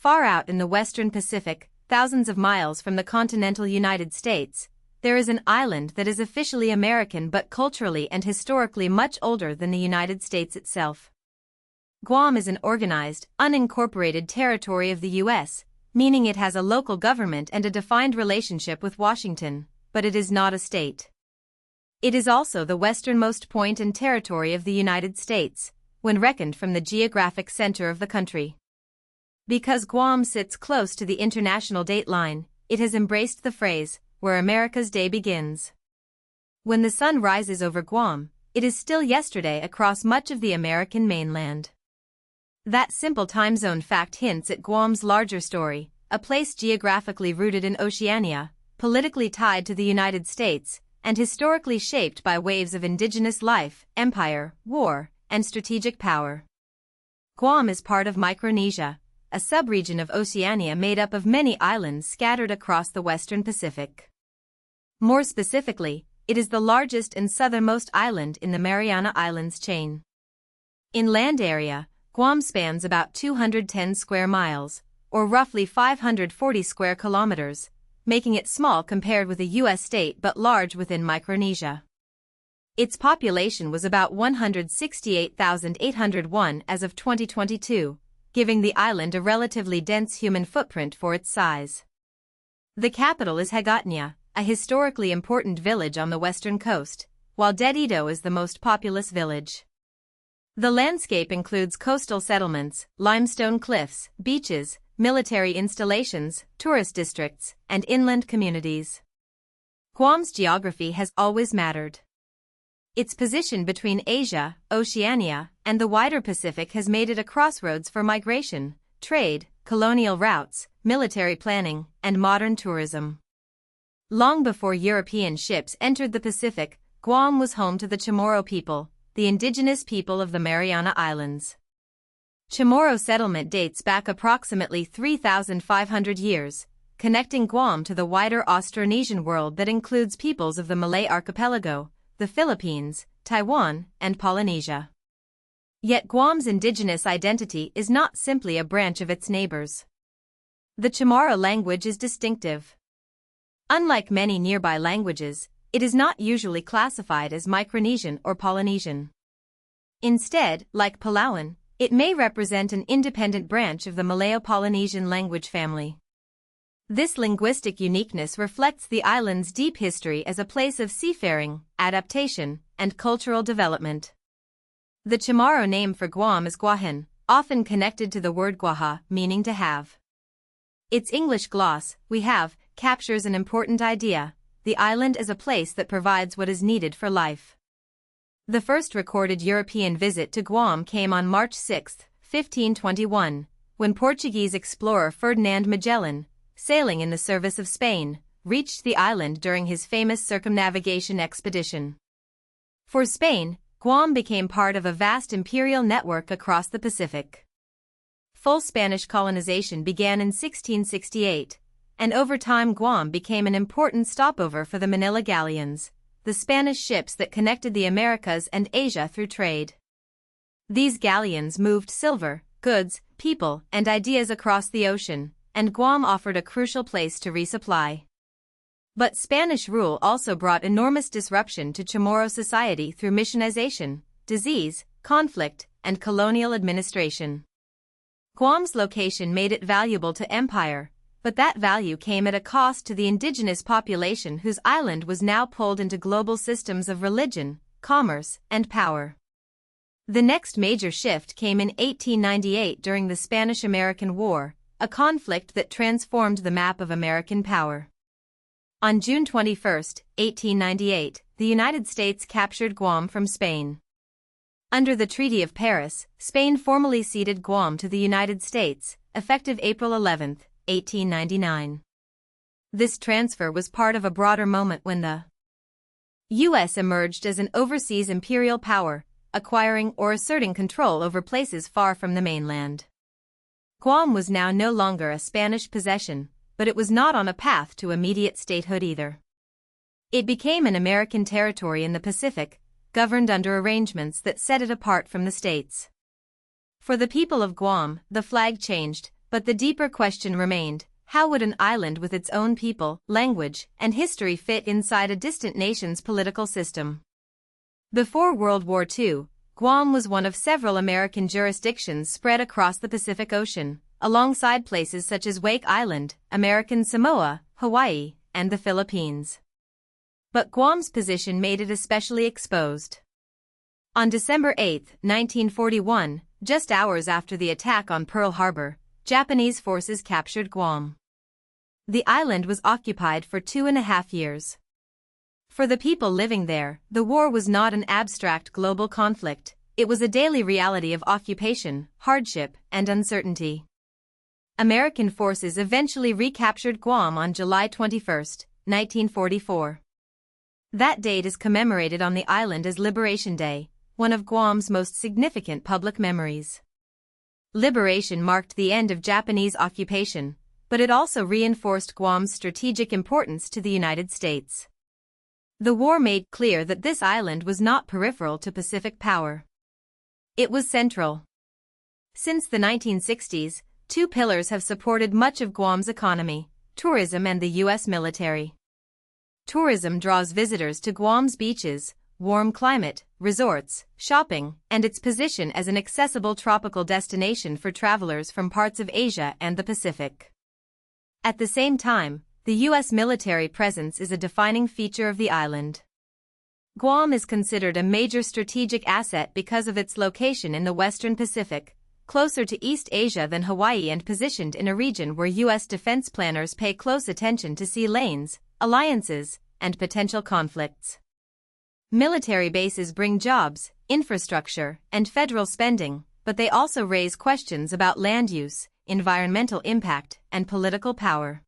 far out in the western Pacific, thousands of miles from the continental United States, there is an island that is officially American but culturally and historically much older than the United States itself. Guam is an organized, unincorporated territory of the U.S., meaning it has a local government and a defined relationship with Washington, but it is not a state. It is also the westernmost point and territory of the United States, when reckoned from the geographic center of the country. Because Guam sits close to the international date line, it has embraced the phrase, "where America's day begins." When the sun rises over Guam, it is still yesterday across much of the American mainland. That simple time zone fact hints at Guam's larger story, a place geographically rooted in Oceania, politically tied to the United States, and historically shaped by waves of indigenous life, empire, war, and strategic power. Guam is part of Micronesia, a subregion of Oceania made up of many islands scattered across the western Pacific. More specifically, it is the largest and southernmost island in the Mariana Islands chain. In land area, Guam spans about 210 square miles, or roughly 540 square kilometers, making it small compared with a U.S. state but large within Micronesia. Its population was about 168,801 as of 2022, giving the island a relatively dense human footprint for its size. The capital is Hagatna, a historically important village on the western coast, while Dedito is the most populous village. The landscape includes coastal settlements, limestone cliffs, beaches, military installations, tourist districts, and inland communities. Guam's geography has always mattered. Its position between Asia, Oceania, and the wider Pacific has made it a crossroads for migration, trade, colonial routes, military planning, and modern tourism. Long before European ships entered the Pacific, Guam was home to the Chamorro people, the indigenous people of the Mariana Islands. Chamorro settlement dates back approximately 3,500 years, connecting Guam to the wider Austronesian world that includes peoples of the Malay archipelago, the Philippines, Taiwan, and Polynesia. Yet Guam's indigenous identity is not simply a branch of its neighbors. The Chamorro language is distinctive. Unlike many nearby languages, it is not usually classified as Micronesian or Polynesian. Instead, like Palauan, it may represent an independent branch of the Malayo-Polynesian language family. This linguistic uniqueness reflects the island's deep history as a place of seafaring, adaptation, and cultural development. The Chamorro name for Guam is Guahan, often connected to the word guaha, meaning to have. Its English gloss, we have, captures an important idea: the island as a place that provides what is needed for life. The first recorded European visit to Guam came on March 6, 1521, when Portuguese explorer Ferdinand Magellan, sailing in the service of Spain, reached the island during his famous circumnavigation expedition. For Spain, Guam became part of a vast imperial network across the Pacific. Full Spanish colonization began in 1668, and over time Guam became an important stopover for the Manila galleons, the Spanish ships that connected the Americas and Asia through trade. These galleons moved silver, goods, people, and ideas across the ocean, and Guam offered a crucial place to resupply. But Spanish rule also brought enormous disruption to Chamorro society through missionization, disease, conflict, and colonial administration. Guam's location made it valuable to empire, but that value came at a cost to the indigenous population whose island was now pulled into global systems of religion, commerce, and power. The next major shift came in 1898 during the Spanish-American War, a conflict that transformed the map of American power. On June 21, 1898, the United States captured Guam from Spain. Under the Treaty of Paris, Spain formally ceded Guam to the United States, effective April 11, 1899. This transfer was part of a broader moment when the U.S. emerged as an overseas imperial power, acquiring or asserting control over places far from the mainland. Guam was now no longer a Spanish possession, but it was not on a path to immediate statehood either. It became an American territory in the Pacific, governed under arrangements that set it apart from the states. For the people of Guam, the flag changed, but But the deeper question remained: how would an island with its own people, language, and history fit inside a distant nation's political system? Before World War II, Guam was one of several American jurisdictions spread across the Pacific Ocean, alongside places such as Wake Island, American Samoa, Hawaii, and the Philippines. But Guam's position made it especially exposed. On December 8, 1941, just hours after the attack on Pearl Harbor, Japanese forces captured Guam. The island was occupied for 2.5 years. For the people living there, the war was not an abstract global conflict, it was a daily reality of occupation, hardship, and uncertainty. American forces eventually recaptured Guam on July 21, 1944. That date is commemorated on the island as Liberation Day, one of Guam's most significant public memories. Liberation marked the end of Japanese occupation, but it also reinforced Guam's strategic importance to the United States. The war made clear that this island was not peripheral to Pacific power. It was central. Since the 1960s, two pillars have supported much of Guam's economy: tourism and the U.S. military. Tourism draws visitors to Guam's beaches, warm climate, resorts, shopping, and its position as an accessible tropical destination for travelers from parts of Asia and the Pacific. At the same time, the U.S. military presence is a defining feature of the island. Guam is considered a major strategic asset because of its location in the Western Pacific, closer to East Asia than Hawaii and positioned in a region where U.S. defense planners pay close attention to sea lanes, alliances, and potential conflicts. Military bases bring jobs, infrastructure, and federal spending, but they also raise questions about land use, environmental impact, and political power.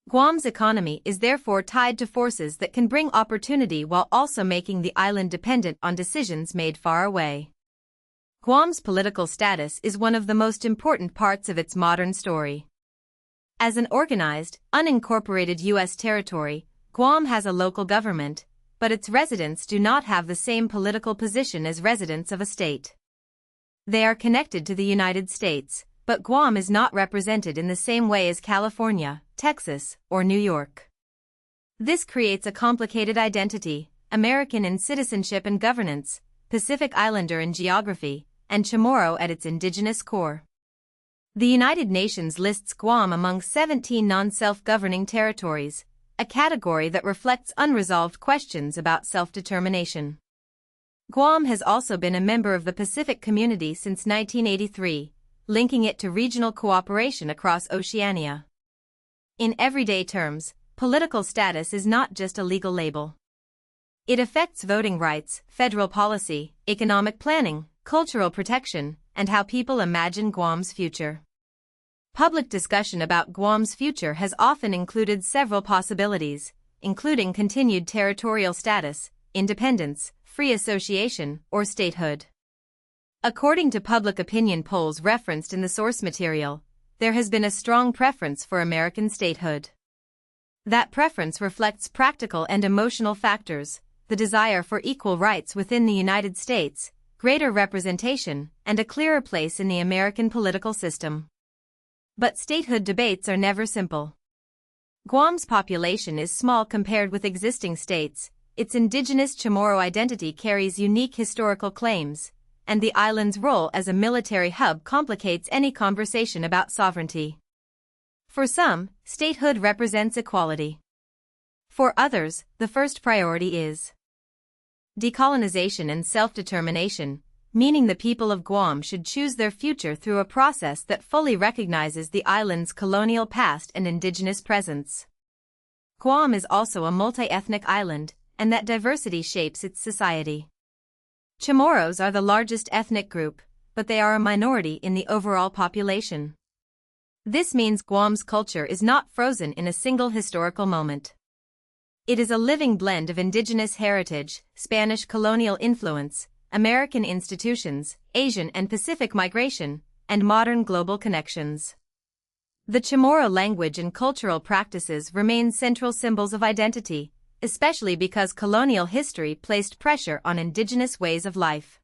Guam's economy is therefore tied to forces that can bring opportunity while also making the island dependent on decisions made far away. Guam's political status is one of the most important parts of its modern story. As an organized, unincorporated U.S. territory, Guam has a local government, but its residents do not have the same political position as residents of a state. They are connected to the United States, but Guam is not represented in the same way as California, Texas, or New York. This creates a complicated identity: American in citizenship and governance, Pacific Islander in geography, and Chamorro at its indigenous core. The United Nations lists Guam among 17 non-self-governing territories, a category that reflects unresolved questions about self-determination. Guam has also been a member of the Pacific Community since 1983, linking it to regional cooperation across Oceania. In everyday terms, political status is not just a legal label. It affects voting rights, federal policy, economic planning, cultural protection, and how people imagine Guam's future. Public discussion about Guam's future has often included several possibilities, including continued territorial status, independence, free association, or statehood. According to public opinion polls referenced in the source material, there has been a strong preference for American statehood. That preference reflects practical and emotional factors: the desire for equal rights within the United States, greater representation, and a clearer place in the American political system. But statehood debates are never simple. Guam's population is small compared with existing states, its indigenous Chamorro identity carries unique historical claims, and the island's role as a military hub complicates any conversation about sovereignty. For some, statehood represents equality. For others, the first priority is decolonization and self-determination, meaning the people of Guam should choose their future through a process that fully recognizes the island's colonial past and indigenous presence. Guam is also a multi-ethnic island, and that diversity shapes its society. Chamorros are the largest ethnic group, but they are a minority in the overall population. This means Guam's culture is not frozen in a single historical moment. It is a living blend of indigenous heritage, Spanish colonial influence, American institutions, Asian and Pacific migration, and modern global connections. The Chamorro language and cultural practices remain central symbols of identity, especially because colonial history placed pressure on indigenous ways of life.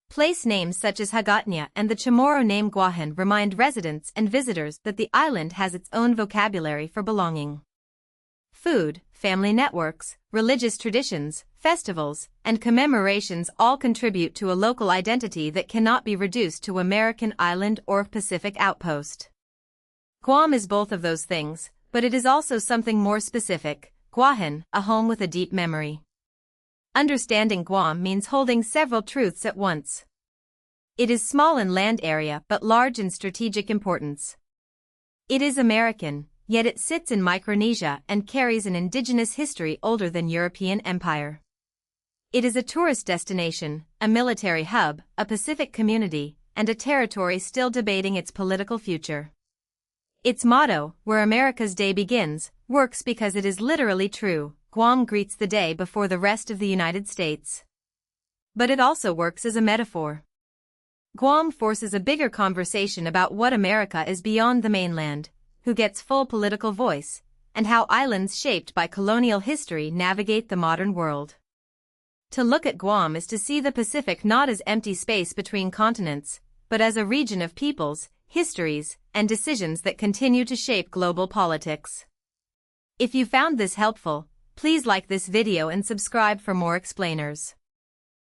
Place names such as Hagatnya and the Chamorro name Guahan remind residents and visitors that the island has its own vocabulary for belonging. Food, family networks, religious traditions, festivals, and commemorations all contribute to a local identity that cannot be reduced to American island or Pacific outpost. Guam is both of those things, but it is also something more specific, Guahan, a home with a deep memory. Understanding Guam means holding several truths at once. It is small in land area but large in strategic importance. It is American, yet it sits in Micronesia and carries an indigenous history older than European empire. It is a tourist destination, a military hub, a Pacific community, and a territory still debating its political future. Its motto, "Where America's day begins," works because it is literally true. Guam greets the day before the rest of the United States. But it also works as a metaphor. Guam forces a bigger conversation about what America is beyond the mainland, who gets full political voice, and how islands shaped by colonial history navigate the modern world. To look at Guam is to see the Pacific not as empty space between continents, but as a region of peoples, histories, and decisions that continue to shape global politics. If you found this helpful, please like this video and subscribe for more explainers.